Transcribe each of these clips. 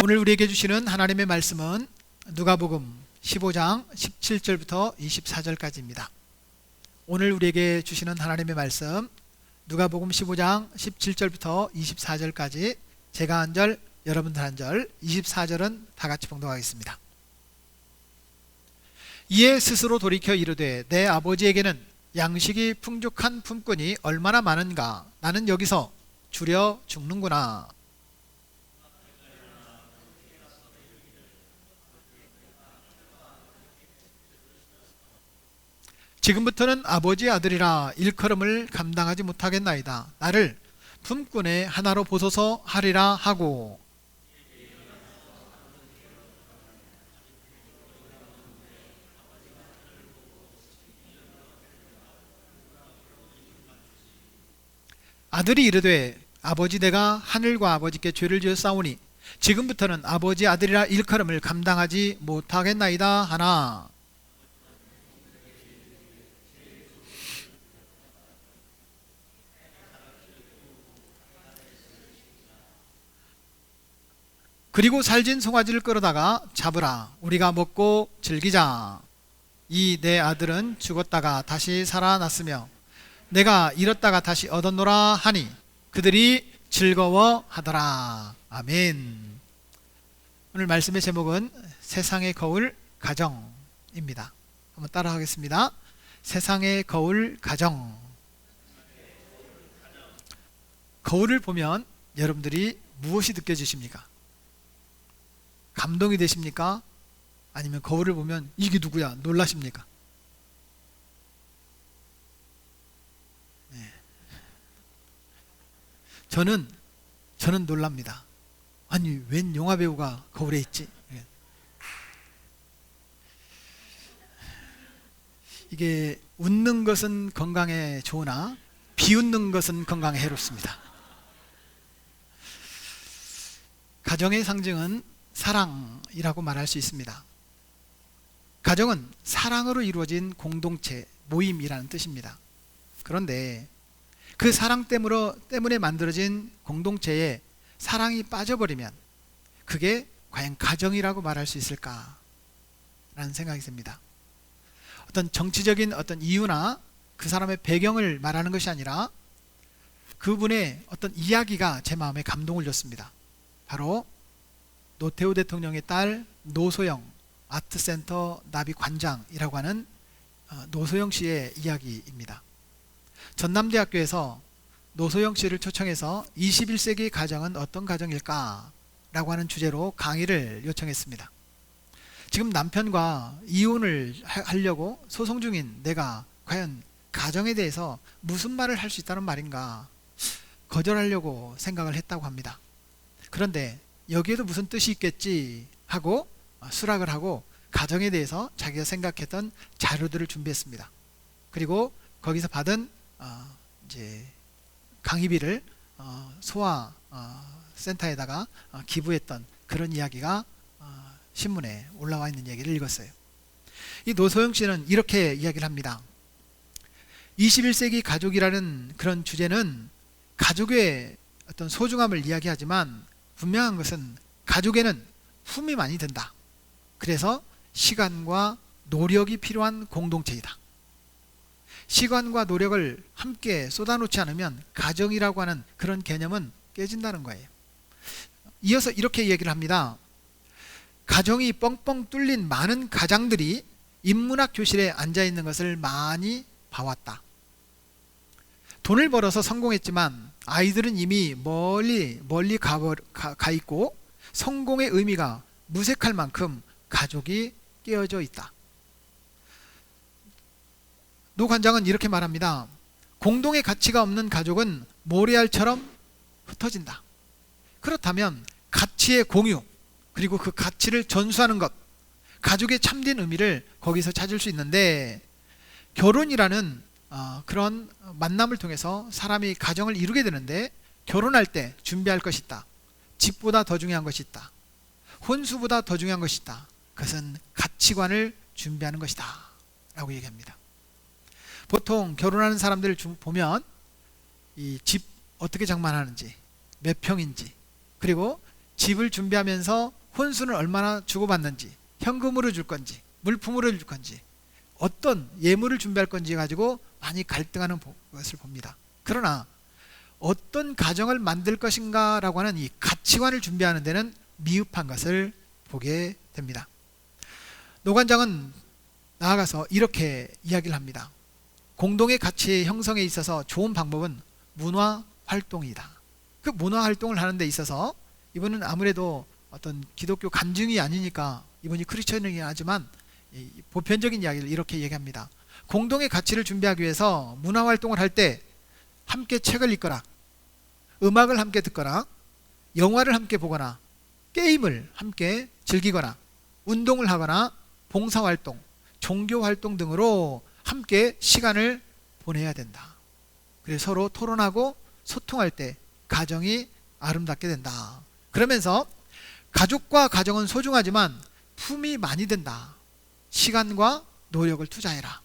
오늘 우리에게 주시는 하나님의 말씀은 누가복음 15장 17절부터 24절까지입니다. 오늘 우리에게 주시는 하나님의 말씀 누가복음 15장 17절부터 24절까지 제가 한 절, 여러분들 한 절, 24절은 다 같이 봉독하겠습니다. 이에 스스로 돌이켜 이르되 내 아버지에게는 양식이 풍족한 품꾼이 얼마나 많은가. 나는 여기서 줄여 죽는구나. 지금부터는 아버지의 아들이라 일컬음을 감당하지 못하겠나이다. 나를 품꾼의 하나로 보소서 하리라 하고, 아들이 이르되 아버지, 내가 하늘과 아버지께 죄를 지었사오니 지금부터는 아버지 아들이라 일컬음을 감당하지 못하겠나이다 하나, 그리고 살진 송아지를 끌어다가 잡으라. 우리가 먹고 즐기자. 이 내 아들은 죽었다가 다시 살아났으며 내가 잃었다가 다시 얻었노라 하니 그들이 즐거워하더라. 아멘. 오늘 말씀의 제목은 세상의 거울 가정입니다. 한번 따라 하겠습니다. 세상의 거울 가정. 거울을 보면 여러분들이 무엇이 느껴지십니까? 감동이 되십니까? 아니면 거울을 보면 이게 누구야? 놀라십니까? 네. 저는 놀랍니다. 아니, 웬 영화배우가 거울에 있지? 네. 이게 웃는 것은 건강에 좋으나 비웃는 것은 건강에 해롭습니다. 가정의 상징은 사랑이라고 말할 수 있습니다. 가정은 사랑으로 이루어진 공동체, 모임이라는 뜻입니다. 그런데 그 사랑 때문에 만들어진 공동체에 사랑이 빠져버리면 그게 과연 가정이라고 말할 수 있을까라는 생각이 듭니다. 어떤 정치적인 어떤 이유나 그 사람의 배경을 말하는 것이 아니라 그분의 어떤 이야기가 제 마음에 감동을 줬습니다. 바로 노태우 대통령의 딸 노소영 아트센터 나비 관장이라고 하는 노소영 씨의 이야기입니다. 전남대학교에서 노소영 씨를 초청해서 21세기 가정은 어떤 가정일까? 라고 하는 주제로 강의를 요청했습니다. 지금 남편과 이혼을 하려고 소송 중인 내가 과연 가정에 대해서 무슨 말을 할 수 있다는 말인가 거절하려고 생각을 했다고 합니다. 그런데 여기에도 무슨 뜻이 있겠지 하고 수락을 하고 가정에 대해서 자기가 생각했던 자료들을 준비했습니다. 그리고 거기서 받은 이제 강의비를 소아센터에다가 기부했던 그런 이야기가 신문에 올라와 있는 얘기를 읽었어요. 이 노소영 씨는 이렇게 이야기를 합니다. 21세기 가족이라는 그런 주제는 가족의 어떤 소중함을 이야기하지만 분명한 것은 가족에는 품이 많이 든다. 그래서 시간과 노력이 필요한 공동체이다. 시간과 노력을 함께 쏟아놓지 않으면 가정이라고 하는 그런 개념은 깨진다는 거예요. 이어서 이렇게 얘기를 합니다. 가정이 뻥뻥 뚫린 많은 가장들이 인문학 교실에 앉아있는 것을 많이 봐왔다. 돈을 벌어서 성공했지만 아이들은 이미 멀리 가 있고 성공의 의미가 무색할 만큼 가족이 깨어져 있다. 노 관장은 이렇게 말합니다. 공동의 가치가 없는 가족은 모래알처럼 흩어진다. 그렇다면 가치의 공유, 그리고 그 가치를 전수하는 것, 가족의 참된 의미를 거기서 찾을 수 있는데, 결혼이라는 그런 만남을 통해서 사람이 가정을 이루게 되는데 결혼할 때 준비할 것이 있다. 집보다 더 중요한 것이 있다. 혼수보다 더 중요한 것이 있다. 그것은 가치관을 준비하는 것이다 라고 얘기합니다. 보통 결혼하는 사람들을 보면 이 집 어떻게 장만하는지, 몇 평인지, 그리고 집을 준비하면서 혼수는 얼마나 주고받는지, 현금으로 줄 건지, 물품으로 줄 건지, 어떤 예물을 준비할 건지 가지고 많이 갈등하는 것을 봅니다. 그러나 어떤 가정을 만들 것인가 라고 하는 이 가치관을 준비하는 데는 미흡한 것을 보게 됩니다. 노관장은 나아가서 이렇게 이야기를 합니다. 공동의 가치 형성에 있어서 좋은 방법은 문화 활동이다. 그 문화 활동을 하는 데 있어서 이분은 아무래도 어떤 기독교 간증이 아니니까 이분이 크리스천이긴 하지만 보편적인 이야기를 이렇게 얘기합니다. 공동의 가치를 준비하기 위해서 문화 활동을 할 때 함께 책을 읽거나, 음악을 함께 듣거나, 영화를 함께 보거나, 게임을 함께 즐기거나, 운동을 하거나, 봉사활동, 종교활동 등으로 함께 시간을 보내야 된다. 그래서 서로 토론하고 소통할 때 가정이 아름답게 된다. 그러면서 가족과 가정은 소중하지만 품이 많이 든다. 시간과 노력을 투자해라.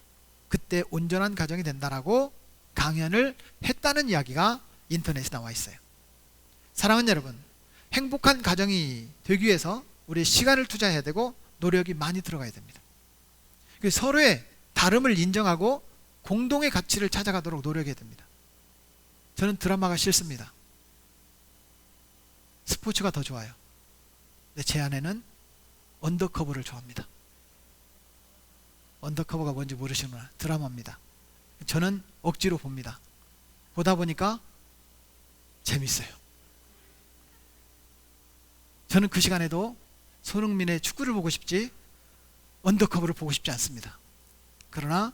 그때 온전한 가정이 된다라고 강연을 했다는 이야기가 인터넷에 나와 있어요. 사랑하는 여러분, 행복한 가정이 되기 위해서 우리 시간을 투자해야 되고 노력이 많이 들어가야 됩니다. 서로의 다름을 인정하고 공동의 가치를 찾아가도록 노력해야 됩니다. 저는 드라마가 싫습니다. 스포츠가 더 좋아요. 근데 제 아내는 언더커버를 좋아합니다. 언더커버가 뭔지 모르시는구나. 드라마입니다. 저는 억지로 봅니다. 보다 보니까 재밌어요. 저는 그 시간에도 손흥민의 축구를 보고 싶지 언더커버를 보고 싶지 않습니다. 그러나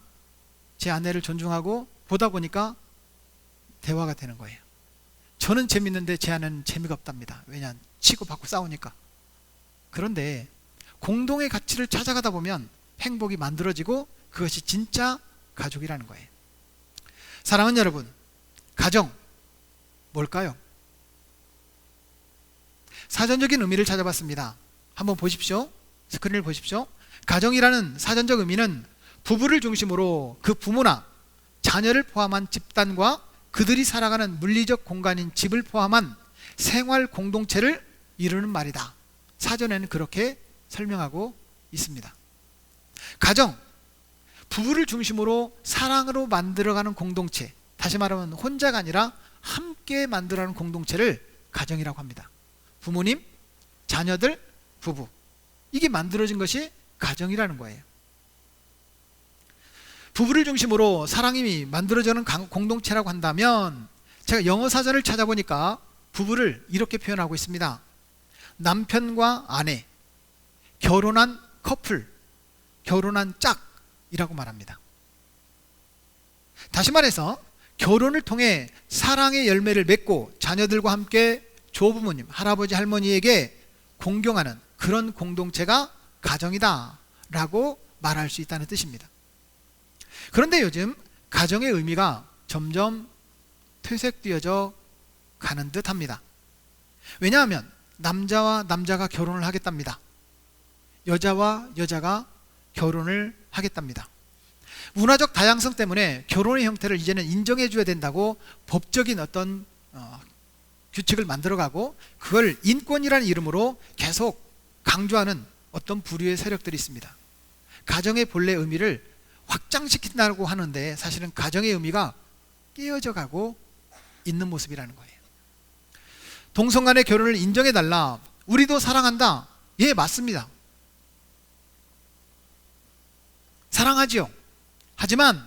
제 아내를 존중하고 보다 보니까 대화가 되는 거예요. 저는 재밌는데 제 아내는 재미가 없답니다. 왜냐하면 치고 받고 싸우니까. 그런데 공동의 가치를 찾아가다 보면 행복이 만들어지고 그것이 진짜 가족이라는 거예요. 사랑하는 여러분, 가정 뭘까요? 사전적인 의미를 찾아봤습니다. 한번 보십시오. 스크린을 보십시오. 가정이라는 사전적 의미는 부부를 중심으로 그 부모나 자녀를 포함한 집단과 그들이 살아가는 물리적 공간인 집을 포함한 생활 공동체를 이루는 말이다. 사전에는 그렇게 설명하고 있습니다. 가정, 부부를 중심으로 사랑으로 만들어가는 공동체, 다시 말하면 혼자가 아니라 함께 만들어가는 공동체를 가정이라고 합니다. 부모님, 자녀들, 부부, 이게 만들어진 것이 가정이라는 거예요. 부부를 중심으로 사랑이 만들어지는 공동체라고 한다면, 제가 영어 사전을 찾아보니까 부부를 이렇게 표현하고 있습니다. 남편과 아내, 결혼한 커플, 결혼한 짝이라고 말합니다. 다시 말해서 결혼을 통해 사랑의 열매를 맺고 자녀들과 함께 조부모님, 할아버지, 할머니에게 공경하는 그런 공동체가 가정이다 라고 말할 수 있다는 뜻입니다. 그런데 요즘 가정의 의미가 점점 퇴색되어져 가는 듯 합니다. 왜냐하면 남자와 남자가 결혼을 하겠답니다. 여자와 여자가 결혼을 하겠답니다. 문화적 다양성 때문에 결혼의 형태를 이제는 인정해 줘야 된다고 법적인 어떤 규칙을 만들어가고 그걸 인권이라는 이름으로 계속 강조하는 어떤 부류의 세력들이 있습니다. 가정의 본래 의미를 확장시킨다고 하는데 사실은 가정의 의미가 깨어져 가고 있는 모습이라는 거예요. 동성 간의 결혼을 인정해달라. 우리도 사랑한다. 예, 맞습니다. 사랑하지요. 하지만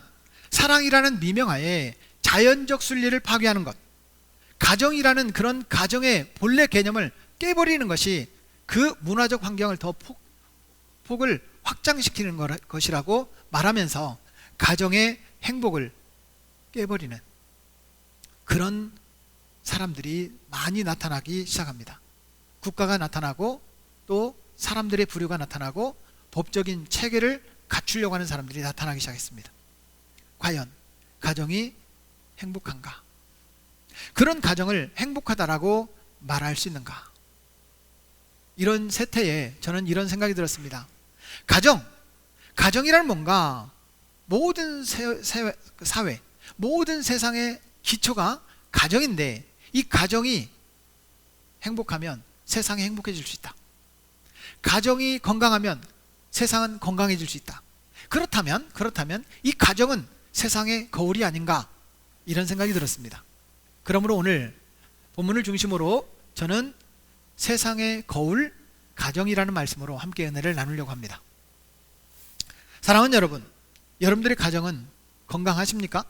사랑이라는 미명하에 자연적 순리를 파괴하는 것, 가정이라는 그런 가정의 본래 개념을 깨버리는 것이 그 문화적 환경을 더 폭을 확장시키는 것이라고 말하면서 가정의 행복을 깨버리는 그런 사람들이 많이 나타나기 시작합니다. 국가가 나타나고 또 사람들의 부류가 나타나고 법적인 체계를 갖추려고 하는 사람들이 나타나기 시작했습니다. 과연 가정이 행복한가? 그런 가정을 행복하다라고 말할 수 있는가? 이런 세태에 저는 이런 생각이 들었습니다. 가정이란 뭔가 모든 사회, 모든 세상의 기초가 가정인데 이 가정이 행복하면 세상이 행복해질 수 있다. 가정이 건강하면 세상은 건강해질 수 있다. 그렇다면 이 가정은 세상의 거울이 아닌가, 이런 생각이 들었습니다. 그러므로 오늘 본문을 중심으로 저는 세상의 거울, 가정이라는 말씀으로 함께 은혜를 나누려고 합니다. 사랑하는 여러분, 여러분들의 가정은 건강하십니까?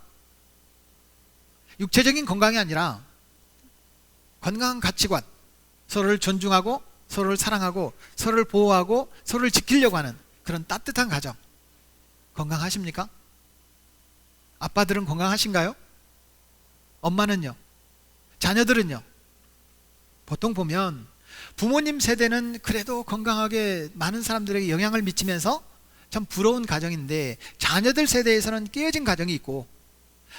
육체적인 건강이 아니라 건강한 가치관, 서로를 존중하고 서로를 사랑하고 서로를 보호하고 서로를 지키려고 하는 그런 따뜻한 가정, 건강하십니까? 아빠들은 건강하신가요? 엄마는요? 자녀들은요? 보통 보면 부모님 세대는 그래도 건강하게 많은 사람들에게 영향을 미치면서 참 부러운 가정인데, 자녀들 세대에서는 깨어진 가정이 있고,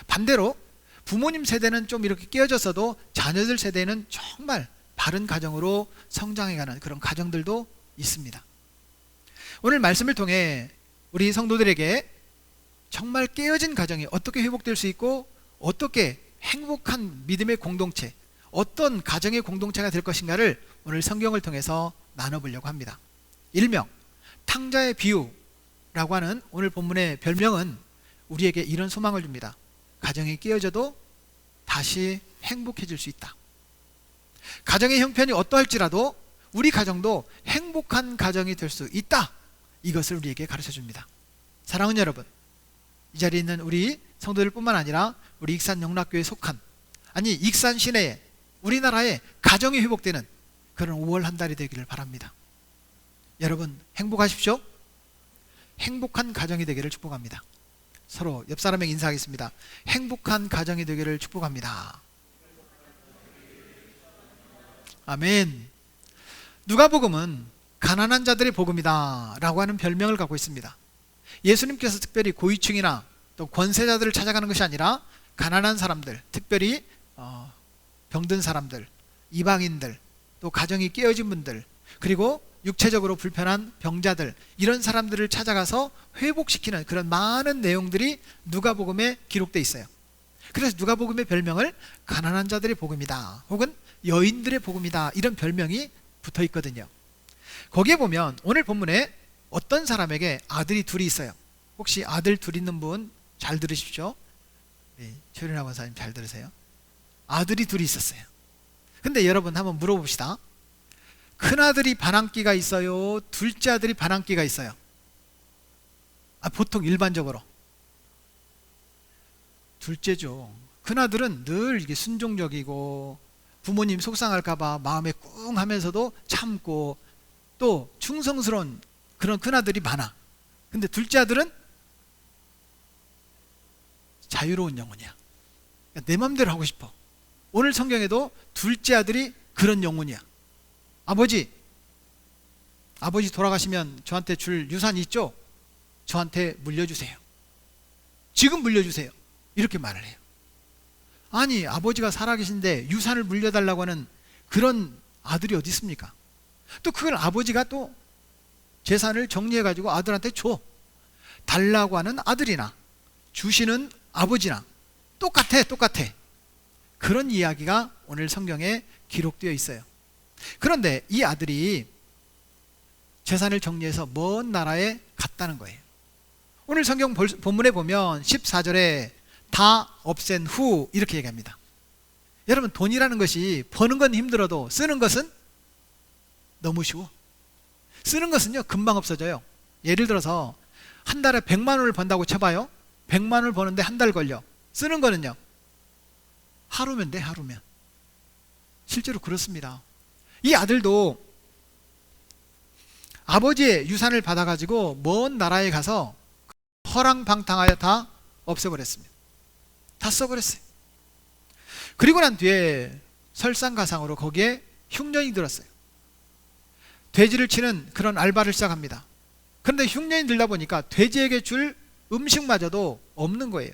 반대로 부모님 세대는 좀 이렇게 깨어졌어도 자녀들 세대는 정말 바른 가정으로 성장해가는 그런 가정들도 있습니다. 오늘 말씀을 통해 우리 성도들에게 정말 깨어진 가정이 어떻게 회복될 수 있고, 어떻게 행복한 믿음의 공동체, 어떤 가정의 공동체가 될 것인가를 오늘 성경을 통해서 나눠보려고 합니다. 일명 탕자의 비유라고 하는 오늘 본문의 별명은 우리에게 이런 소망을 줍니다. 가정이 깨어져도 다시 행복해질 수 있다. 가정의 형편이 어떠할지라도 우리 가정도 행복한 가정이 될 수 있다. 이것을 우리에게 가르쳐 줍니다. 사랑하는 여러분, 이 자리에 있는 우리 성도들 뿐만 아니라 우리 익산 영락교회에 속한, 아니 익산 시내에, 우리나라에 가정이 회복되는 그런 5월 한 달이 되기를 바랍니다. 여러분 행복하십시오. 행복한 가정이 되기를 축복합니다. 서로 옆 사람에게 인사하겠습니다. 행복한 가정이 되기를 축복합니다. 아멘. 누가복음은 가난한 자들의 복음이다 라고 하는 별명을 갖고 있습니다. 예수님께서 특별히 고위층이나 또 권세자들을 찾아가는 것이 아니라 가난한 사람들, 특별히 병든 사람들, 이방인들, 또 가정이 깨어진 분들, 그리고 육체적으로 불편한 병자들, 이런 사람들을 찾아가서 회복시키는 그런 많은 내용들이 누가복음에 기록되어 있어요. 그래서 누가복음의 별명을 가난한 자들의 복음이다, 혹은 여인들의 복음이다, 이런 별명이 붙어 있거든요. 거기에 보면 오늘 본문에 어떤 사람에게 아들이 둘이 있어요. 혹시 아들 둘 있는 분 잘 들으십시오. 네, 최윤아 권사님 잘 들으세요. 아들이 둘이 있었어요. 근데 여러분 한번 물어봅시다. 큰아들이 반항기가 있어요? 둘째 아들이 반항기가 있어요? 보통 일반적으로 둘째죠. 큰아들은 늘 이게 순종적이고 부모님 속상할까봐 마음에 꿍 하면서도 참고 또 충성스러운 그런 큰아들이 많아. 근데 둘째 아들은 자유로운 영혼이야. 내 맘대로 하고 싶어. 오늘 성경에도 둘째 아들이 그런 영혼이야. 아버지 돌아가시면 저한테 줄 유산 있죠? 저한테 물려주세요. 지금 물려주세요. 이렇게 말을 해요. 아니, 아버지가 살아계신데 유산을 물려달라고 하는 그런 아들이 어디 있습니까? 또 그걸 아버지가 또 재산을 정리해가지고 아들한테 줘. 달라고 하는 아들이나 주시는 아버지나 똑같아. 그런 이야기가 오늘 성경에 기록되어 있어요. 그런데 이 아들이 재산을 정리해서 먼 나라에 갔다는 거예요. 오늘 성경 본문에 보면 14절에 다 없앤 후 이렇게 얘기합니다. 여러분, 돈이라는 것이 버는 건 힘들어도 쓰는 것은 너무 쉬워. 쓰는 것은요 금방 없어져요. 예를 들어서 한 달에 100만 원을 번다고 쳐봐요. 100만 원을 버는데 한 달 걸려. 쓰는 거는요 하루면 돼. 하루면. 실제로 그렇습니다. 이 아들도 아버지의 유산을 받아가지고 먼 나라에 가서 허랑방탕하여 다 없애버렸습니다. 다 써버렸어요. 그리고 난 뒤에 설상가상으로 거기에 흉년이 들었어요. 돼지를 치는 그런 알바를 시작합니다. 그런데 흉년이 들다 보니까 돼지에게 줄 음식마저도 없는 거예요.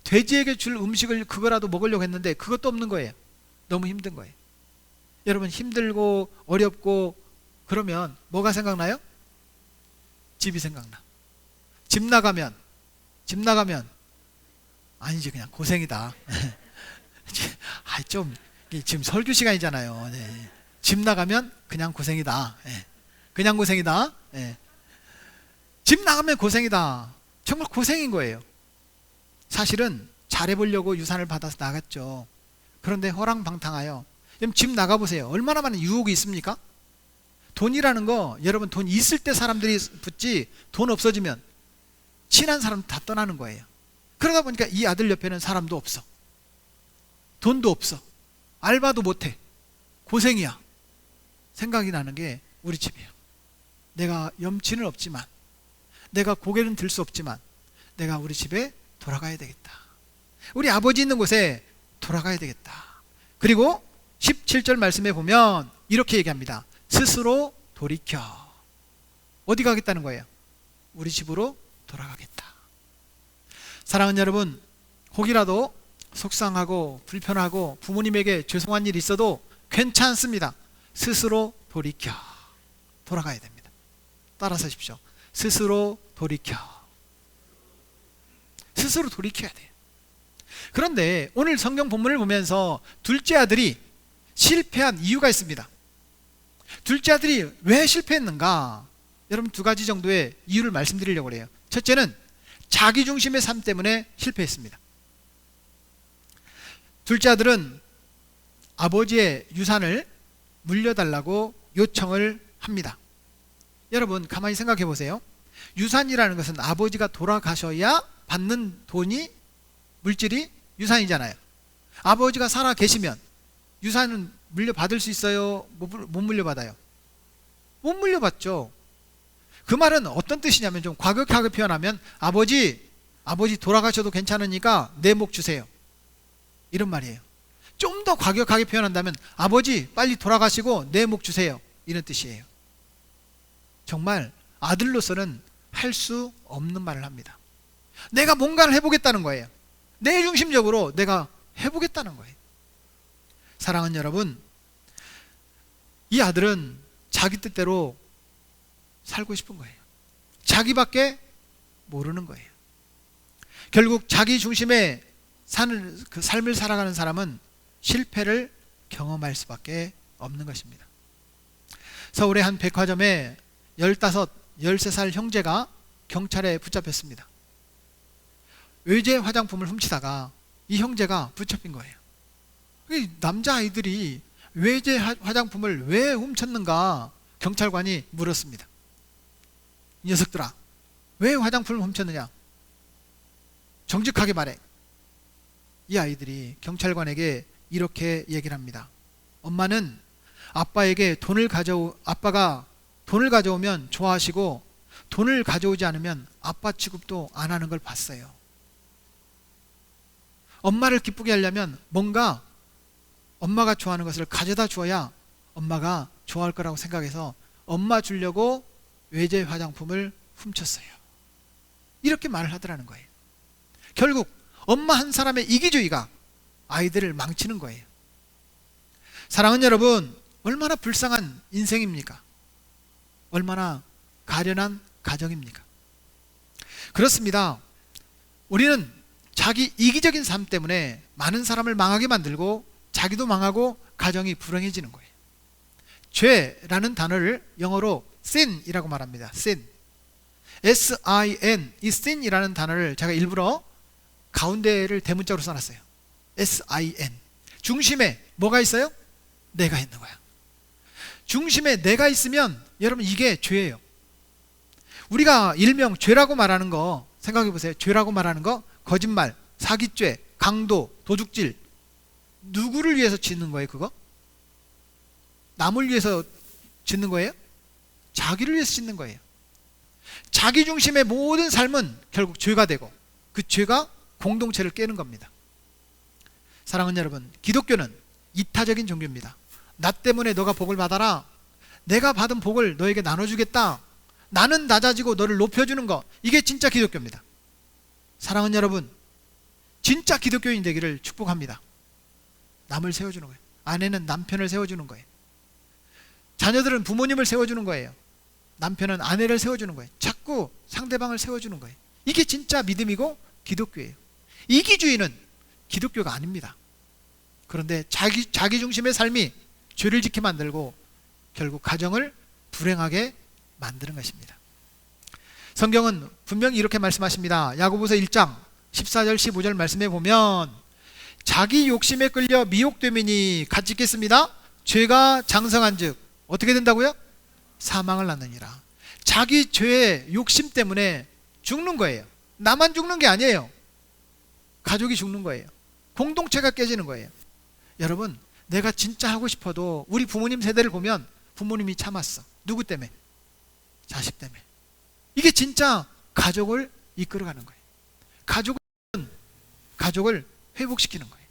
돼지에게 줄 음식을 그거라도 먹으려고 했는데 그것도 없는 거예요. 너무 힘든 거예요. 여러분, 힘들고 어렵고 그러면 뭐가 생각나요? 집이 생각나. 집 나가면 아니지, 그냥 고생이다. 좀 지금 설교 시간이잖아요. 네. 집 나가면 그냥 고생이다. 예. 그냥 고생이다. 예. 집 나가면 고생이다. 정말 고생인 거예요. 사실은 잘해보려고 유산을 받아서 나갔죠. 그런데 허랑방탕하여. 그럼 집 나가보세요. 얼마나 많은 유혹이 있습니까? 돈이라는 거, 여러분, 돈 있을 때 사람들이 붙지, 돈 없어지면 친한 사람 다 떠나는 거예요. 그러다 보니까 이 아들 옆에는 사람도 없어. 돈도 없어. 알바도 못해. 고생이야. 생각이 나는 게 우리 집이에요. 내가 염치는 없지만, 내가 고개는 들 수 없지만, 내가 우리 집에 돌아가야 되겠다. 우리 아버지 있는 곳에 돌아가야 되겠다. 그리고 17절 말씀에 보면 이렇게 얘기합니다. 스스로 돌이켜. 어디 가겠다는 거예요? 우리 집으로 돌아가겠다. 사랑하는 여러분, 혹이라도 속상하고 불편하고 부모님에게 죄송한 일이 있어도 괜찮습니다. 스스로 돌이켜. 돌아가야 됩니다. 따라서 하십시오. 스스로 돌이켜. 스스로 돌이켜야 돼요. 그런데 오늘 성경 본문을 보면서 둘째 아들이 실패한 이유가 있습니다. 둘째 아들이 왜 실패했는가? 여러분, 두 가지 정도의 이유를 말씀드리려고 해요. 첫째는 자기중심의 삶 때문에 실패했습니다. 둘째 아들은 아버지의 유산을 물려달라고 요청을 합니다. 여러분, 가만히 생각해 보세요. 유산이라는 것은 아버지가 돌아가셔야 받는 돈이, 물질이 유산이잖아요. 아버지가 살아 계시면 유산은 물려받을 수 있어요? 못 물려받아요? 못 물려받죠. 그 말은 어떤 뜻이냐면, 좀 과격하게 표현하면 아버지 돌아가셔도 괜찮으니까 내 목 주세요, 이런 말이에요. 좀 더 과격하게 표현한다면 아버지 빨리 돌아가시고 내 목 주세요, 이런 뜻이에요. 정말 아들로서는 할 수 없는 말을 합니다. 내가 뭔가를 해보겠다는 거예요. 내 중심적으로 내가 해보겠다는 거예요. 사랑하는 여러분, 이 아들은 자기 뜻대로 살고 싶은 거예요. 자기밖에 모르는 거예요. 결국 자기 중심의 그 삶을 살아가는 사람은 실패를 경험할 수밖에 없는 것입니다. 서울의 한 백화점에 15, 13살 형제가 경찰에 붙잡혔습니다. 외제 화장품을 훔치다가 이 형제가 붙잡힌 거예요. 남자아이들이 외제 화장품을 왜 훔쳤는가 경찰관이 물었습니다. 이 녀석들아, 왜 화장품을 훔쳤느냐? 정직하게 말해. 이 아이들이 경찰관에게 이렇게 얘기를 합니다. 엄마는 아빠가 돈을 가져오면 좋아하시고 돈을 가져오지 않으면 아빠 취급도 안 하는 걸 봤어요. 엄마를 기쁘게 하려면 뭔가 엄마가 좋아하는 것을 가져다 주어야 엄마가 좋아할 거라고 생각해서 엄마 주려고 외제 화장품을 훔쳤어요. 이렇게 말을 하더라는 거예요. 결국 엄마 한 사람의 이기주의가 아이들을 망치는 거예요. 사랑하는 여러분, 얼마나 불쌍한 인생입니까? 얼마나 가련한 가정입니까? 그렇습니다. 우리는 자기 이기적인 삶 때문에 많은 사람을 망하게 만들고 자기도 망하고 가정이 불행해지는 거예요. 죄라는 단어를 영어로 sin이라고 말합니다. sin. S-I-N. 이 sin이라는 단어를 제가 일부러 가운데를 대문자로 써놨어요. S-I-N. 중심에 뭐가 있어요? 내가 있는 거야. 중심에 내가 있으면 여러분 이게 죄예요. 우리가 일명 죄라고 말하는 거 생각해 보세요. 죄라고 말하는 거, 거짓말, 사기죄, 강도, 도둑질, 누구를 위해서 짓는 거예요? 그거? 남을 위해서 짓는 거예요? 자기를 위해서 짓는 거예요. 자기 중심의 모든 삶은 결국 죄가 되고 그 죄가 공동체를 깨는 겁니다. 사랑하는 여러분, 기독교는 이타적인 종교입니다. 나 때문에 너가 복을 받아라. 내가 받은 복을 너에게 나눠주겠다. 나는 낮아지고 너를 높여주는 거, 이게 진짜 기독교입니다. 사랑하는 여러분, 진짜 기독교인 되기를 축복합니다. 남을 세워주는 거예요. 아내는 남편을 세워주는 거예요. 자녀들은 부모님을 세워주는 거예요. 남편은 아내를 세워주는 거예요. 자꾸 상대방을 세워주는 거예요. 이게 진짜 믿음이고 기독교예요. 이기주의는 기독교가 아닙니다. 그런데 자기 중심의 삶이 죄를 짓게 만들고 결국 가정을 불행하게 만드는 것입니다. 성경은 분명히 이렇게 말씀하십니다. 야고보서 1장 14절 15절 말씀에 보면 자기 욕심에 끌려 미혹되미니 같이 읽겠습니다. 죄가 장성한즉 어떻게 된다고요? 사망을 낳느니라. 자기 죄의 욕심 때문에 죽는 거예요. 나만 죽는 게 아니에요. 가족이 죽는 거예요. 공동체가 깨지는 거예요. 여러분, 내가 진짜 하고 싶어도 우리 부모님 세대를 보면 부모님이 참았어. 누구 때문에? 자식 때문에. 이게 진짜 가족을 이끌어가는 거예요. 가족을 회복시키는 거예요.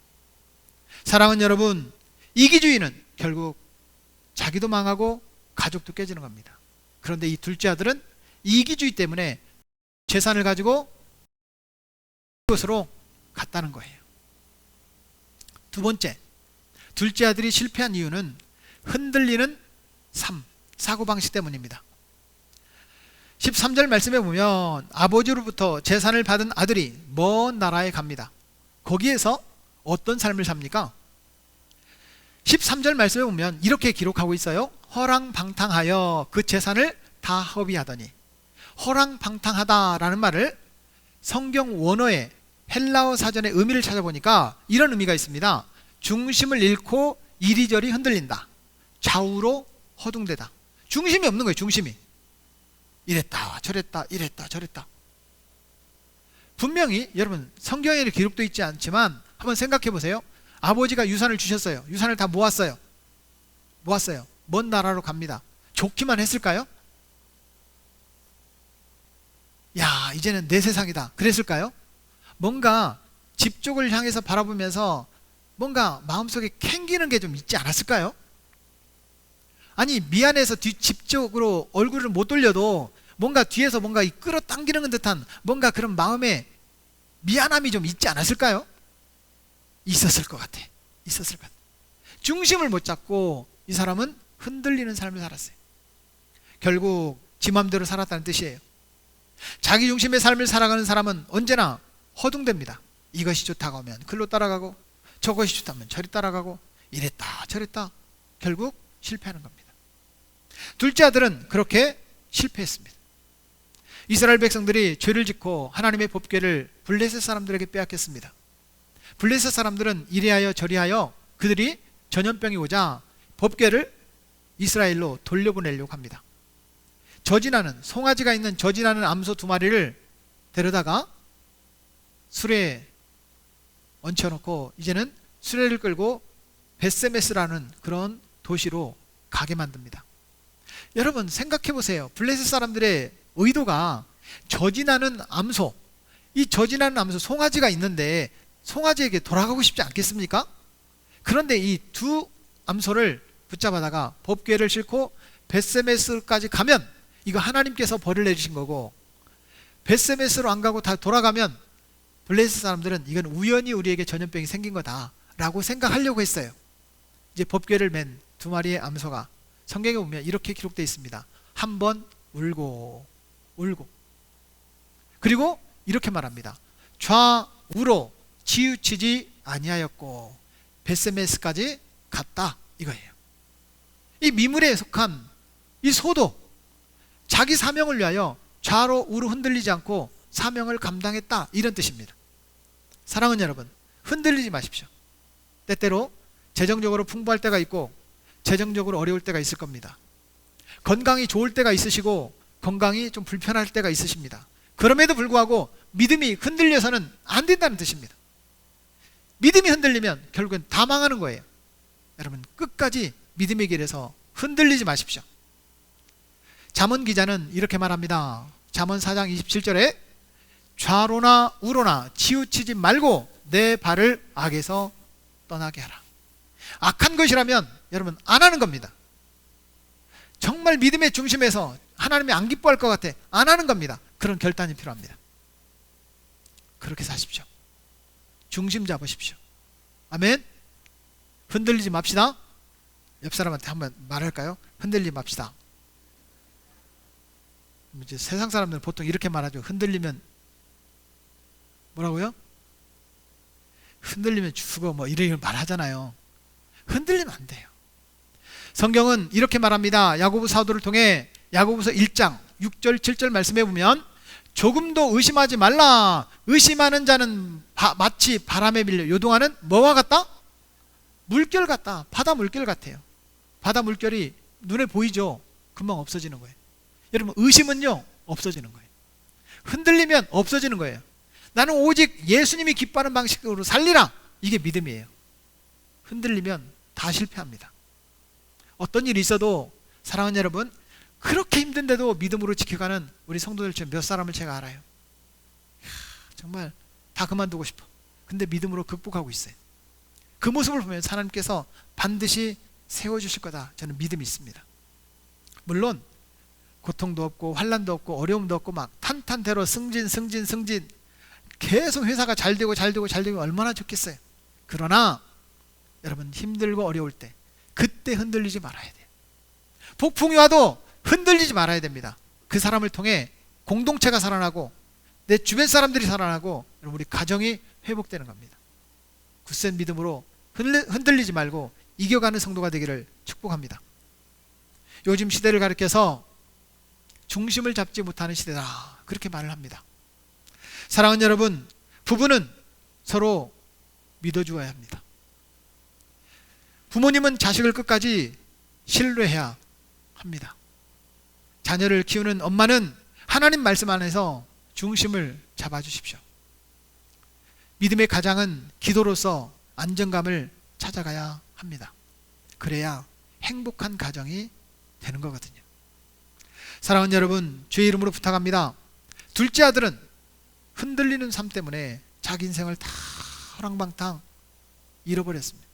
사랑하는 여러분, 이기주의는 결국 자기도 망하고 가족도 깨지는 겁니다. 그런데 이 둘째 아들은 이기주의 때문에 재산을 가지고 그것으로 갔다는 거예요. 두 번째, 둘째 아들이 실패한 이유는 흔들리는 사고방식 때문입니다. 13절 말씀에 보면 아버지로부터 재산을 받은 아들이 먼 나라에 갑니다. 거기에서 어떤 삶을 삽니까? 13절 말씀에 보면 이렇게 기록하고 있어요. 허랑방탕하여 그 재산을 다 허비하더니. 허랑방탕하다라는 말을 성경 원어의 헬라어 사전의 의미를 찾아보니까 이런 의미가 있습니다. 중심을 잃고 이리저리 흔들린다. 좌우로 허둥대다. 중심이 없는 거예요. 중심이. 이랬다 저랬다 이랬다 저랬다. 분명히 여러분 성경에는 기록되어 있지 않지만 한번 생각해 보세요. 아버지가 유산을 주셨어요. 유산을 다 모았어요. 먼 나라로 갑니다. 좋기만 했을까요? 야, 이제는 내 세상이다 그랬을까요? 뭔가 집 쪽을 향해서 바라보면서 뭔가 마음속에 캥기는 게 좀 있지 않았을까요? 아니, 미안해서 집 쪽으로 얼굴을 못 돌려도 뭔가 뒤에서 뭔가 끌어당기는 듯한 뭔가 그런 마음에 미안함이 좀 있지 않았을까요? 있었을 것 같아. 중심을 못 잡고 이 사람은 흔들리는 삶을 살았어요. 결국 지 맘대로 살았다는 뜻이에요. 자기 중심의 삶을 살아가는 사람은 언제나 허둥댑니다. 이것이 좋다고 하면 글로 따라가고 저것이 좋다면 저리 따라가고 이랬다 저랬다. 결국 실패하는 겁니다. 둘째 아들은 그렇게 실패했습니다. 이스라엘 백성들이 죄를 짓고 하나님의 법궤를 블레셋 사람들에게 빼앗겼습니다. 블레셋 사람들은 이리하여 저리하여 그들이 전염병이 오자 법궤를 이스라엘로 돌려보내려고 합니다. 송아지가 있는 저지나는 암소 2마리를 데려다가 수레에 얹혀놓고 이제는 수레를 끌고 벳세메스라는 그런 도시로 가게 만듭니다. 여러분 생각해 보세요. 블레셋 사람들의 의도가 저지나는 암소, 이 저지나는 암소 송아지가 있는데 송아지에게 돌아가고 싶지 않겠습니까? 그런데 이 두 암소를 붙잡아다가 법궤를 싣고 벳세메스까지 가면 이거 하나님께서 벌을 내주신 거고, 벳세메스로 안 가고 다 돌아가면 블레셋 사람들은 이건 우연히 우리에게 전염병이 생긴 거다라고 생각하려고 했어요. 이제 법궤를 맨 2마리의 암소가 성경에 보면 이렇게 기록되어 있습니다. 한 번 울고 그리고 이렇게 말합니다. 좌우로 치우치지 아니하였고 벳세메스까지 갔다 이거예요. 이 미물에 속한 이 소도 자기 사명을 위하여 좌로 우로 흔들리지 않고 사명을 감당했다 이런 뜻입니다. 사랑하는 여러분, 흔들리지 마십시오. 때때로 재정적으로 풍부할 때가 있고 재정적으로 어려울 때가 있을 겁니다. 건강이 좋을 때가 있으시고 건강이 좀 불편할 때가 있으십니다. 그럼에도 불구하고 믿음이 흔들려서는 안 된다는 뜻입니다. 믿음이 흔들리면 결국은 다 망하는 거예요. 여러분 끝까지 믿음의 길에서 흔들리지 마십시오. 잠언 기자는 이렇게 말합니다. 잠언 4장 27절에 좌로나 우로나 치우치지 말고 내 발을 악에서 떠나게 하라. 악한 것이라면 여러분 안 하는 겁니다. 정말 믿음의 중심에서 하나님이 안 기뻐할 것 같아 안 하는 겁니다. 그런 결단이 필요합니다. 그렇게 사십시오. 중심 잡으십시오. 아멘. 흔들리지 맙시다. 옆 사람한테 한번 말할까요? 흔들리지 맙시다. 이제 세상 사람들은 보통 이렇게 말하죠. 흔들리면 뭐라고요? 흔들리면 죽어 뭐 이런 말하잖아요. 흔들리면 안 돼요. 성경은 이렇게 말합니다. 야고보 사도를 통해 야고보서 1장 6절 7절 말씀해 보면 조금도 의심하지 말라. 의심하는 자는 마치 바람에 밀려 요동하는 뭐와 같다? 물결 같다. 바다 물결 같아요. 바다 물결이 눈에 보이죠? 금방 없어지는 거예요. 여러분, 의심은요 없어지는 거예요. 흔들리면 없어지는 거예요. 나는 오직 예수님이 기뻐하는 방식으로 살리라. 이게 믿음이에요. 흔들리면 다 실패합니다. 어떤 일이 있어도 사랑하는 여러분, 그렇게 힘든데도 믿음으로 지켜가는 우리 성도들 중 몇 사람을 제가 알아요. 정말 다 그만두고 싶어. 근데 믿음으로 극복하고 있어요. 그 모습을 보면 하나님께서 반드시 세워주실 거다. 저는 믿음이 있습니다. 물론 고통도 없고 환난도 없고 어려움도 없고 막 탄탄대로 승진 계속 회사가 잘 되고 얼마나 좋겠어요. 그러나 여러분, 힘들고 어려울 때 그때 흔들리지 말아야 돼요. 폭풍이 와도 흔들리지 말아야 됩니다. 그 사람을 통해 공동체가 살아나고 내 주변 사람들이 살아나고 우리 가정이 회복되는 겁니다. 굳센 믿음으로 흔들리지 말고 이겨가는 성도가 되기를 축복합니다. 요즘 시대를 가리켜서 중심을 잡지 못하는 시대다, 그렇게 말을 합니다. 사랑하는 여러분, 부부는 서로 믿어주어야 합니다. 부모님은 자식을 끝까지 신뢰해야 합니다. 자녀를 키우는 엄마는 하나님 말씀 안에서 중심을 잡아주십시오. 믿음의 가장은 기도로서 안정감을 찾아가야 합니다. 그래야 행복한 가정이 되는 거거든요. 사랑하는 여러분, 주의 이름으로 부탁합니다. 둘째 아들은 흔들리는 삶 때문에 자기 인생을 다 허랑방탕 잃어버렸습니다.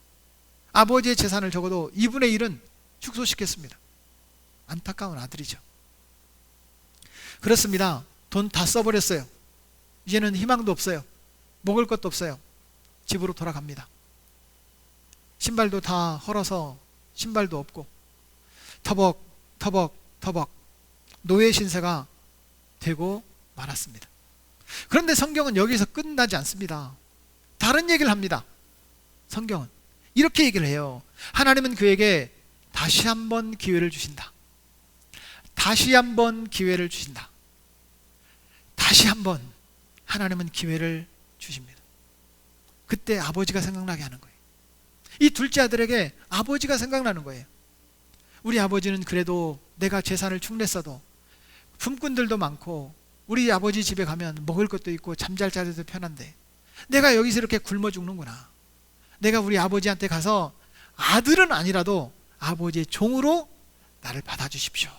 아버지의 재산을 적어도 2분의 1은 축소시켰습니다. 안타까운 아들이죠. 그렇습니다. 돈 다 써버렸어요. 이제는 희망도 없어요. 먹을 것도 없어요. 집으로 돌아갑니다. 신발도 다 헐어서 신발도 없고 터벅 노예 신세가 되고 말았습니다. 그런데 성경은 여기서 끝나지 않습니다. 다른 얘기를 합니다. 성경은 이렇게 얘기를 해요. 하나님은 그에게 다시 한번 기회를 주신다. 다시 한번 기회를 주신다. 다시 한번 하나님은 기회를 주십니다. 그때 아버지가 생각나게 하는 거예요. 이 둘째 아들에게 아버지가 생각나는 거예요. 우리 아버지는 그래도 내가 재산을 축냈어도 품꾼들도 많고 우리 아버지 집에 가면 먹을 것도 있고 잠잘 자리도 편한데 내가 여기서 이렇게 굶어 죽는구나. 내가 우리 아버지한테 가서 아들은 아니라도 아버지의 종으로 나를 받아주십시오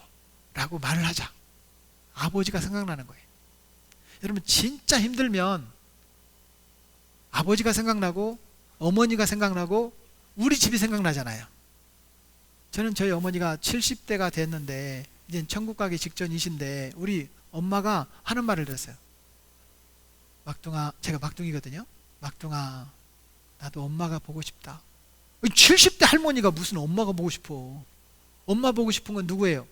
라고 말을 하자. 아버지가 생각나는 거예요. 여러분, 진짜 힘들면 아버지가 생각나고 어머니가 생각나고 우리 집이 생각나잖아요. 저는 저희 어머니가 70대가 됐는데 이제 천국 가기 직전이신데 우리 엄마가 하는 말을 들었어요. 막둥아, 제가 막둥이거든요. 막둥아, 나도 엄마가 보고 싶다. 70대 할머니가 무슨 엄마가 보고 싶어. 엄마 보고 싶은 건 누구예요?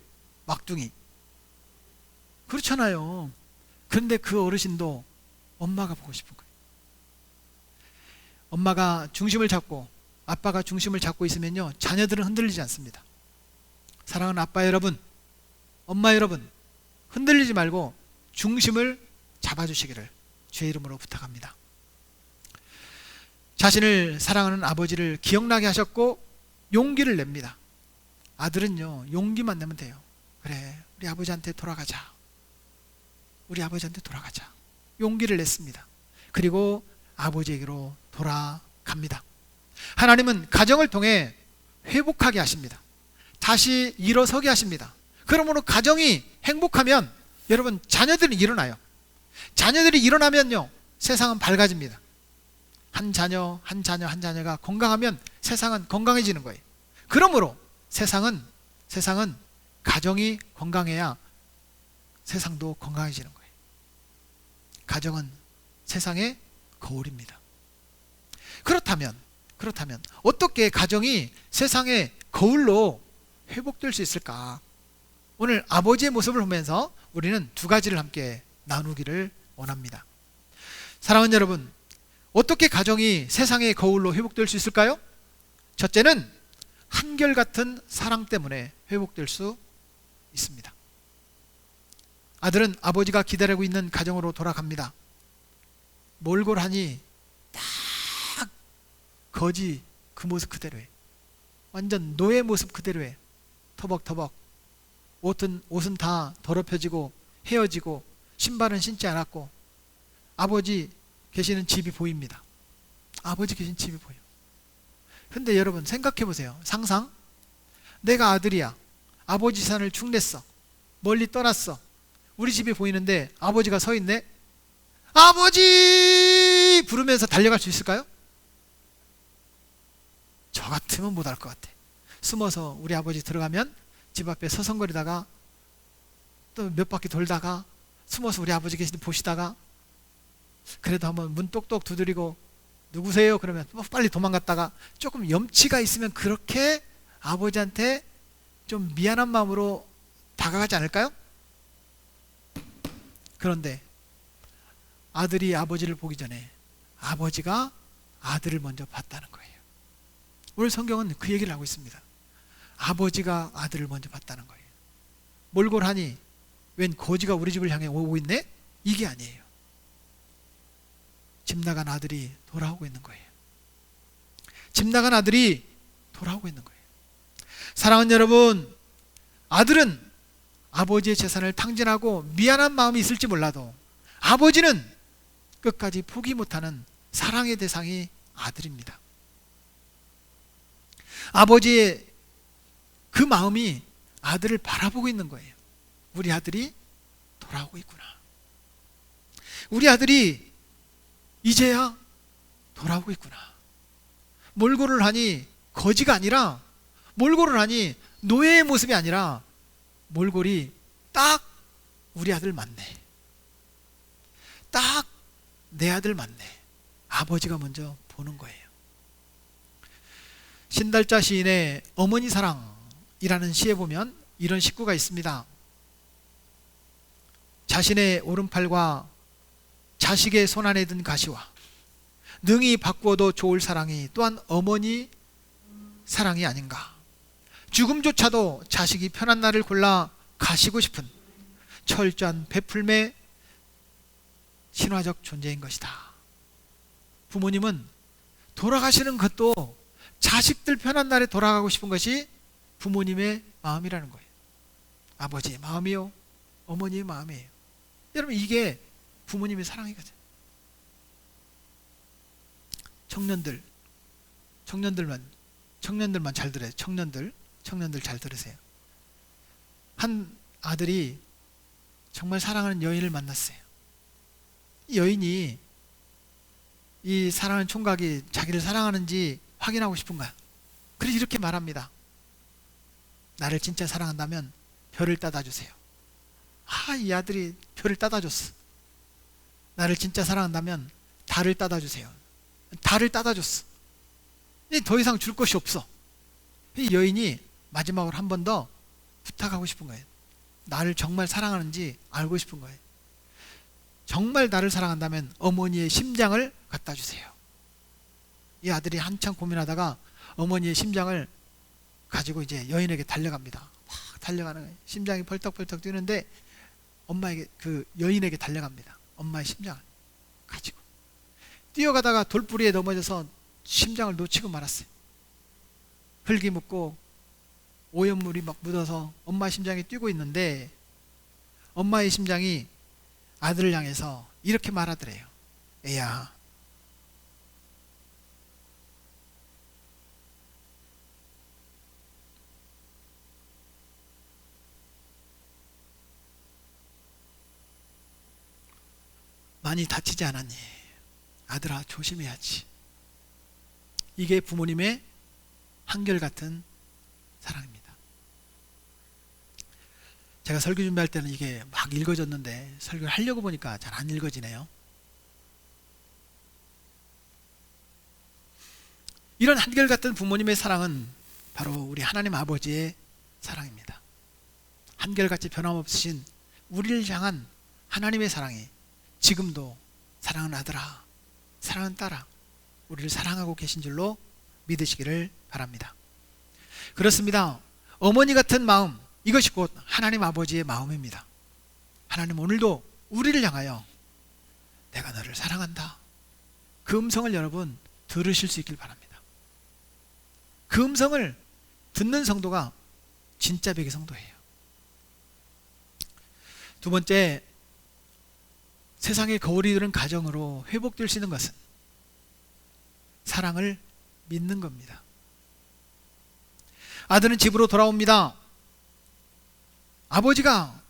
막둥이. 그렇잖아요. 그런데 그 어르신도 엄마가 보고 싶은 거예요. 엄마가 중심을 잡고 아빠가 중심을 잡고 있으면요, 자녀들은 흔들리지 않습니다. 사랑하는 아빠 여러분, 엄마 여러분, 흔들리지 말고 중심을 잡아주시기를 주의 이름으로 부탁합니다. 자신을 사랑하는 아버지를 기억나게 하셨고 용기를 냅니다. 아들은요, 용기만 내면 돼요. 그래, 우리 아버지한테 돌아가자. 우리 아버지한테 돌아가자. 용기를 냈습니다. 그리고 아버지에게로 돌아갑니다. 하나님은 가정을 통해 회복하게 하십니다. 다시 일어서게 하십니다. 그러므로 가정이 행복하면 여러분, 자녀들이 일어나요. 자녀들이 일어나면요, 세상은 밝아집니다. 한 자녀가 건강하면 세상은 건강해지는 거예요. 그러므로 세상은 가정이 건강해야 세상도 건강해지는 거예요. 가정은 세상의 거울입니다. 그렇다면 어떻게 가정이 세상의 거울로 회복될 수 있을까? 오늘 아버지의 모습을 보면서 우리는 두 가지를 함께 나누기를 원합니다. 사랑하는 여러분, 어떻게 가정이 세상의 거울로 회복될 수 있을까요? 첫째는 한결같은 사랑 때문에 회복될 수 있습니다. 아들은 아버지가 기다리고 있는 가정으로 돌아갑니다. 몰골하니 딱 거지 그 모습 그대로에, 완전 노예 모습 그대로에, 터벅터벅 옷은 다 더럽혀지고 헤어지고 신발은 신지 않았고 아버지 계시는 집이 보입니다. 아버지 계신 집이 보여요. 근데 여러분 생각해 보세요. 상상, 내가 아들이야. 아버지 산을 축 냈어. 멀리 떠났어. 우리 집이 보이는데 아버지가 서 있네. 아버지 부르면서 달려갈 수 있을까요? 저 같으면 못할 것 같아. 숨어서 우리 아버지 들어가면 집 앞에 서성거리다가 또 몇 바퀴 돌다가 숨어서 우리 아버지 계시는 보시다가 그래도 한번 문 똑똑 두드리고 누구세요? 그러면 빨리 도망갔다가 조금 염치가 있으면 그렇게 아버지한테 좀 미안한 마음으로 다가가지 않을까요? 그런데 아들이 아버지를 보기 전에 아버지가 아들을 먼저 봤다는 거예요. 오늘 성경은 그 얘기를 하고 있습니다. 아버지가 아들을 먼저 봤다는 거예요. 몰골하니 웬 거지가 우리 집을 향해 오고 있네? 이게 아니에요. 집 나간 아들이 돌아오고 있는 거예요. 집 나간 아들이 돌아오고 있는 거예요. 사랑하는 여러분, 아들은 아버지의 재산을 탕진하고 미안한 마음이 있을지 몰라도 아버지는 끝까지 포기 못하는 사랑의 대상이 아들입니다. 아버지의 그 마음이 아들을 바라보고 있는 거예요. 우리 아들이 돌아오고 있구나. 우리 아들이 이제야 돌아오고 있구나. 몰골을 하니 거지가 아니라, 몰골을 하니 노예의 모습이 아니라 몰골이 딱 우리 아들 맞네. 딱 내 아들 맞네. 아버지가 먼저 보는 거예요. 신달자 시인의 어머니 사랑이라는 시에 보면 이런 식구가 있습니다. 자신의 오른팔과 자식의 손안에 든 가시와 능히 바꾸어도 좋을 사랑이 또한 어머니 사랑이 아닌가. 죽음조차도 자식이 편한 날을 골라 가시고 싶은 철저한 베풀매 신화적 존재인 것이다. 부모님은 돌아가시는 것도 자식들 편한 날에 돌아가고 싶은 것이 부모님의 마음이라는 거예요. 아버지의 마음이요, 어머니의 마음이에요. 여러분, 이게 부모님의 사랑이거든요. 청년들만 잘 들어요. 청년들 잘 들으세요. 한 아들이 정말 사랑하는 여인을 만났어요. 이 여인이 이 사랑하는 총각이 자기를 사랑하는지 확인하고 싶은 거야. 그래서 이렇게 말합니다. 나를 진짜 사랑한다면 별을 따다 주세요. 이 아들이 별을 따다 줬어. 나를 진짜 사랑한다면 달을 따다 주세요. 달을 따다 줬어. 더 이상 줄 것이 없어. 이 여인이 마지막으로 한 번 더 부탁하고 싶은 거예요. 나를 정말 사랑하는지 알고 싶은 거예요. 정말 나를 사랑한다면 어머니의 심장을 갖다 주세요. 이 아들이 한참 고민하다가 어머니의 심장을 가지고 이제 여인에게 달려갑니다. 막 달려가는 거예요. 심장이 펄떡펄떡 뛰는데 엄마에게, 그 여인에게 달려갑니다. 엄마의 심장을 가지고 뛰어가다가 돌뿌리에 넘어져서 심장을 놓치고 말았어요. 흙이 묻고 오염물이 막 묻어서 엄마의 심장이 뛰고 있는데 엄마의 심장이 아들을 향해서 이렇게 말하더래요. 애야, 많이 다치지 않았니? 아들아, 조심해야지. 이게 부모님의 한결같은 사랑입니다. 제가 설교 준비할 때는 이게 막 읽어졌는데 설교를 하려고 보니까 잘 안 읽어지네요. 이런 한결같은 부모님의 사랑은 바로 우리 하나님 아버지의 사랑입니다. 한결같이 변함없으신 우리를 향한 하나님의 사랑이 지금도 사랑하는 아들아, 사랑하는 딸아, 우리를 사랑하고 계신 줄로 믿으시기를 바랍니다. 그렇습니다. 어머니 같은 마음, 이것이 곧 하나님 아버지의 마음입니다. 하나님 오늘도 우리를 향하여 내가 너를 사랑한다, 그 음성을 여러분 들으실 수 있길 바랍니다. 그 음성을 듣는 성도가 진짜 백의 성도예요. 두 번째, 세상의 거울이 들은 가정으로 회복될 수 있는 것은 사랑을 믿는 겁니다. 아들은 집으로 돌아옵니다. 아버지가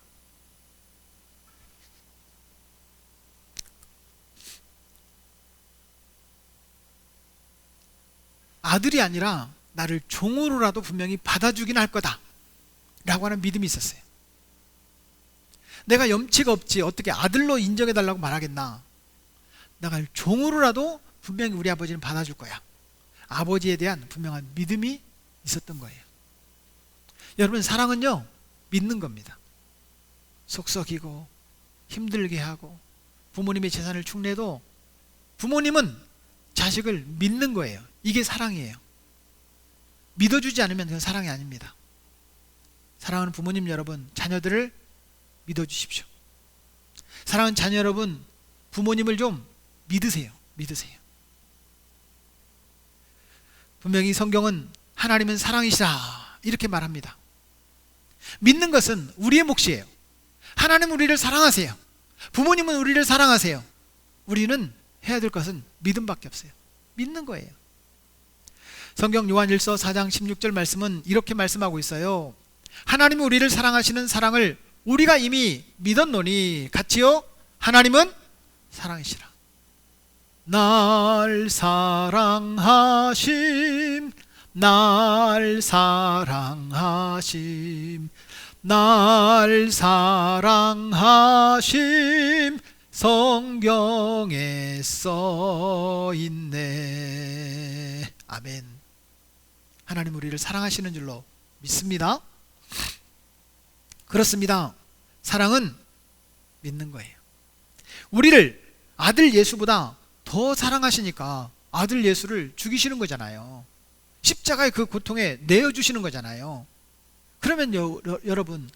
아들이 아니라 나를 종으로라도 분명히 받아주긴 할 거다 라고 하는 믿음이 있었어요. 내가 염치가 없지 어떻게 아들로 인정해달라고 말하겠나. 내가 종으로라도 분명히 우리 아버지는 받아줄 거야. 아버지에 대한 분명한 믿음이 있었던 거예요. 여러분, 사랑은요 믿는 겁니다. 속썩이고 힘들게 하고 부모님의 재산을 축내도 부모님은 자식을 믿는 거예요. 이게 사랑이에요. 믿어주지 않으면 그건 사랑이 아닙니다. 사랑하는 부모님 여러분, 자녀들을 믿어주십시오. 사랑하는 자녀 여러분, 부모님을 좀 믿으세요. 분명히 성경은 하나님은 사랑이시라 이렇게 말합니다. 믿는 것은 우리의 몫이에요. 하나님은 우리를 사랑하세요. 부모님은 우리를 사랑하세요. 우리는 해야 될 것은 믿음밖에 없어요. 믿는 거예요. 성경 요한일서 4장 16절 말씀은 이렇게 말씀하고 있어요. 하나님이 우리를 사랑하시는 사랑을 우리가 이미 믿었노니 같이요 하나님은 사랑이시라. 날 사랑하심, 날 사랑하심, 날 사랑하심, 성경에 써있네. 아멘. 하나님 우리를 사랑하시는 줄로 믿습니다. 그렇습니다. 사랑은 믿는 거예요. 우리를 아들 예수보다 더 사랑하시니까 아들 예수를 죽이시는 거잖아요. 십자가의 그 고통에 내어주시는 거잖아요. 그러면 여러분,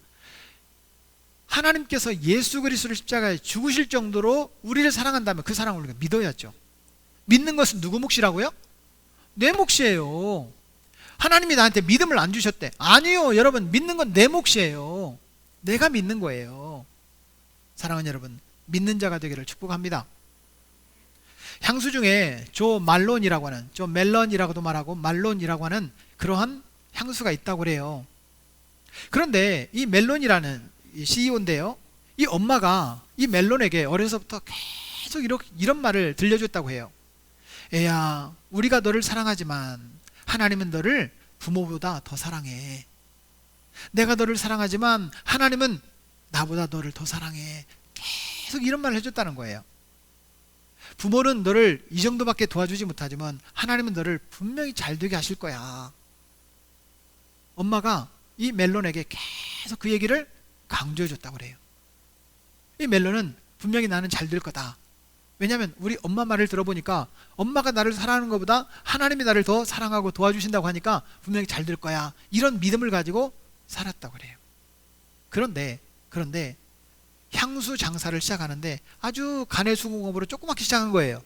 하나님께서 예수 그리스도를 십자가에 죽으실 정도로 우리를 사랑한다면 그 사랑을 우리가 믿어야죠. 믿는 것은 누구 몫이라고요? 내 몫이에요. 하나님이 나한테 믿음을 안 주셨대. 아니요, 여러분, 믿는 건 내 몫이에요. 내가 믿는 거예요. 사랑하는 여러분, 믿는 자가 되기를 축복합니다. 향수 중에 조 말론이라고 하는, 조 멜론이라고도 말하고 말론이라고 하는 그러한 향수가 있다고 그래요. 그런데 이 멜론이라는 이 CEO인데요, 이 엄마가 이 멜론에게 어려서부터 계속 이런 말을 들려줬다고 해요. 애야, 우리가 너를 사랑하지만 하나님은 너를 부모보다 더 사랑해. 내가 너를 사랑하지만 하나님은 나보다 너를 더 사랑해. 계속 이런 말을 해줬다는 거예요. 부모는 너를 이 정도밖에 도와주지 못하지만 하나님은 너를 분명히 잘 되게 하실 거야. 엄마가 이 멜론에게 계속 그 얘기를 강조해 줬다고 그래요. 이 멜론은 분명히 나는 잘 될 거다. 왜냐하면 우리 엄마 말을 들어보니까 엄마가 나를 사랑하는 것보다 하나님이 나를 더 사랑하고 도와주신다고 하니까 분명히 잘 될 거야. 이런 믿음을 가지고 살았다고 그래요. 그런데 향수 장사를 시작하는데 아주 가내수공업으로 조그맣게 시작한 거예요.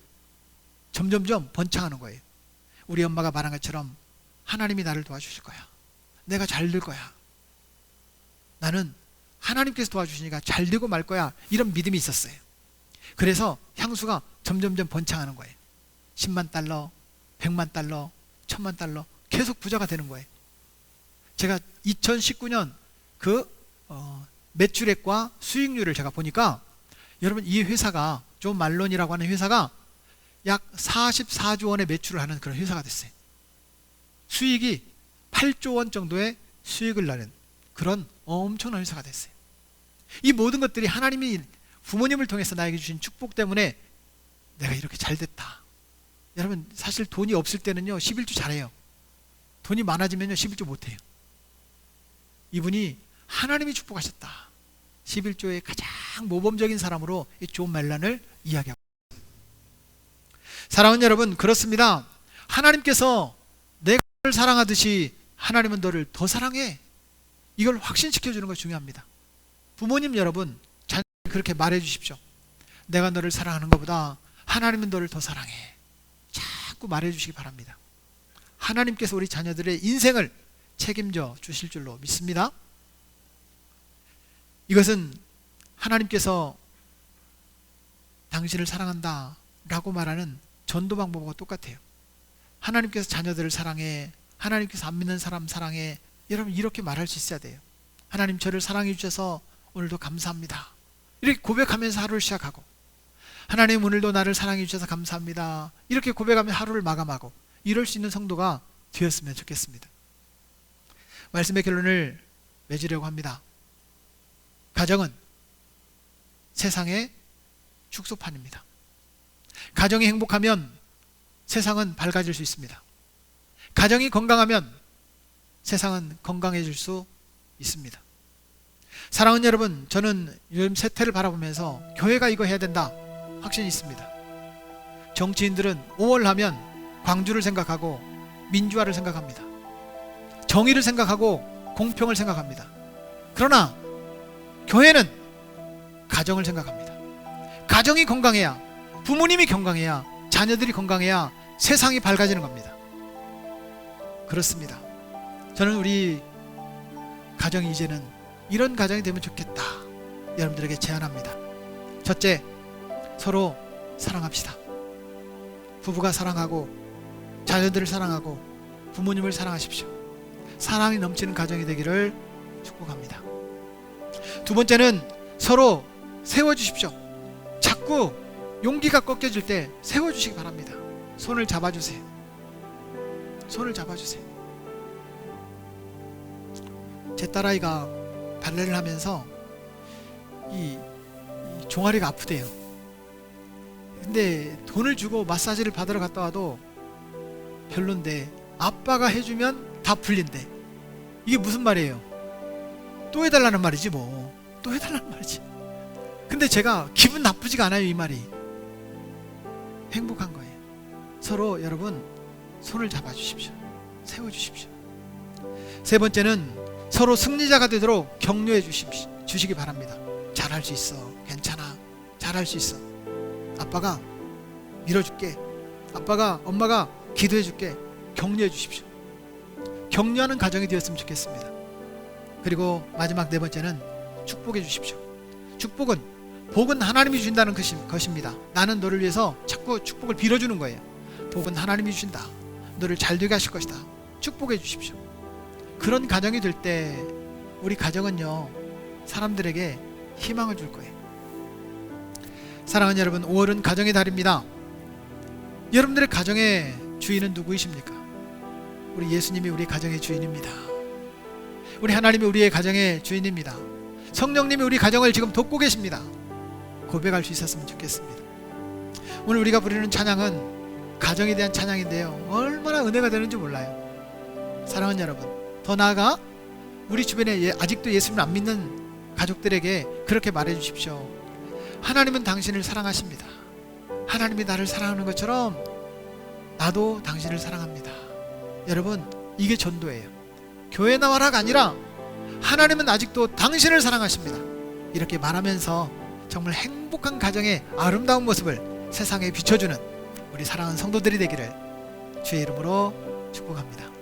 점점점 번창하는 거예요. 우리 엄마가 말한 것처럼 하나님이 나를 도와주실 거야. 내가 잘 될 거야. 나는 하나님께서 도와주시니까 잘 되고 말 거야. 이런 믿음이 있었어요. 그래서 향수가 점점점 번창하는 거예요. 10만 달러, 100만 달러, 1000만 달러 계속 부자가 되는 거예요. 제가 2019년 그 매출액과 수익률을 제가 보니까 여러분, 이 회사가 조 말론이라고 하는 회사가 약 44조 원의 매출을 하는 그런 회사가 됐어요. 수익이 8조 원 정도의 수익을 나는 그런 엄청난 회사가 됐어요. 이 모든 것들이 하나님이 부모님을 통해서 나에게 주신 축복 때문에 내가 이렇게 잘 됐다. 여러분, 사실 돈이 없을 때는요 11조 잘해요. 돈이 많아지면요 11조 못해요. 이분이 하나님이 축복하셨다. 11조의 가장 모범적인 사람으로 이 존 멜런을 이야기하고 있습니다. 사랑하는 여러분, 그렇습니다. 하나님께서 내가 사랑하듯이 하나님은 너를 더 사랑해. 이걸 확신시켜주는 거 중요합니다. 부모님 여러분, 자녀에게 그렇게 말해 주십시오. 내가 너를 사랑하는 것보다 하나님은 너를 더 사랑해. 자꾸 말해 주시기 바랍니다. 하나님께서 우리 자녀들의 인생을 책임져 주실 줄로 믿습니다. 이것은 하나님께서 당신을 사랑한다 라고 말하는 전도 방법과 똑같아요. 하나님께서 자녀들을 사랑해, 하나님께서 안 믿는 사람 사랑해. 여러분 이렇게 말할 수 있어야 돼요. 하나님 저를 사랑해 주셔서 오늘도 감사합니다. 이렇게 고백하면서 하루를 시작하고, 하나님 오늘도 나를 사랑해 주셔서 감사합니다. 이렇게 고백하며 하루를 마감하고, 이럴 수 있는 성도가 되었으면 좋겠습니다. 말씀의 결론을 맺으려고 합니다. 가정은 세상의 축소판입니다. 가정이 행복하면 세상은 밝아질 수 있습니다. 가정이 건강하면 세상은 건강해질 수 있습니다. 사랑하는 여러분, 저는 요즘 세태를 바라보면서 교회가 이거 해야 된다 확신이 있습니다. 정치인들은 5월 하면 광주를 생각하고 민주화를 생각합니다. 정의를 생각하고 공평을 생각합니다. 그러나 교회는 가정을 생각합니다. 가정이 건강해야, 부모님이 건강해야, 자녀들이 건강해야 세상이 밝아지는 겁니다. 그렇습니다. 저는 우리 가정이 이제는 이런 가정이 되면 좋겠다 여러분들에게 제안합니다. 첫째, 서로 사랑합시다. 부부가 사랑하고 자녀들을 사랑하고 부모님을 사랑하십시오. 사랑이 넘치는 가정이 되기를 축복합니다. 두 번째는 서로 세워주십시오. 자꾸 용기가 꺾여질 때 세워주시기 바랍니다. 손을 잡아주세요. 손을 잡아주세요. 제 딸아이가 발레를 하면서 이 종아리가 아프대요. 근데 돈을 주고 마사지를 받으러 갔다 와도 별론데 아빠가 해주면 다 풀린대. 이게 무슨 말이에요? 또 해달라는 말이지 뭐. 또 해달라는 말이지. 근데 제가 기분 나쁘지가 않아요. 이 말이 행복한 거예요. 서로 여러분 손을 잡아주십시오. 세워주십시오. 세 번째는 서로 승리자가 되도록 격려해 주시기 바랍니다. 잘할 수 있어. 괜찮아. 잘할 수 있어. 아빠가 밀어줄게. 아빠가, 엄마가 기도해 줄게. 격려해 주십시오. 격려하는 가정이 되었으면 좋겠습니다. 그리고 마지막 네 번째는 축복해 주십시오. 복은 하나님이 주신다는 것입니다. 나는 너를 위해서 자꾸 축복을 빌어주는 거예요. 복은 하나님이 주신다. 너를 잘되게 하실 것이다. 축복해 주십시오. 그런 가정이 될 때 우리 가정은요, 사람들에게 희망을 줄 거예요. 사랑하는 여러분, 5월은 가정의 달입니다. 여러분들의 가정의 주인은 누구이십니까? 우리 예수님이 우리 가정의 주인입니다. 우리 하나님이 우리의 가정의 주인입니다. 성령님이 우리 가정을 지금 돕고 계십니다. 고백할 수 있었으면 좋겠습니다. 오늘 우리가 부르는 찬양은 가정에 대한 찬양인데요, 얼마나 은혜가 되는지 몰라요. 사랑하는 여러분, 더 나아가 우리 주변에 아직도 예수님을 안 믿는 가족들에게 그렇게 말해 주십시오. 하나님은 당신을 사랑하십니다. 하나님이 나를 사랑하는 것처럼 나도 당신을 사랑합니다. 여러분, 이게 전도예요. 교회 나와라가 아니라 하나님은 아직도 당신을 사랑하십니다. 이렇게 말하면서 정말 행복한 가정의 아름다운 모습을 세상에 비춰주는 우리 사랑하는 성도들이 되기를 주의 이름으로 축복합니다.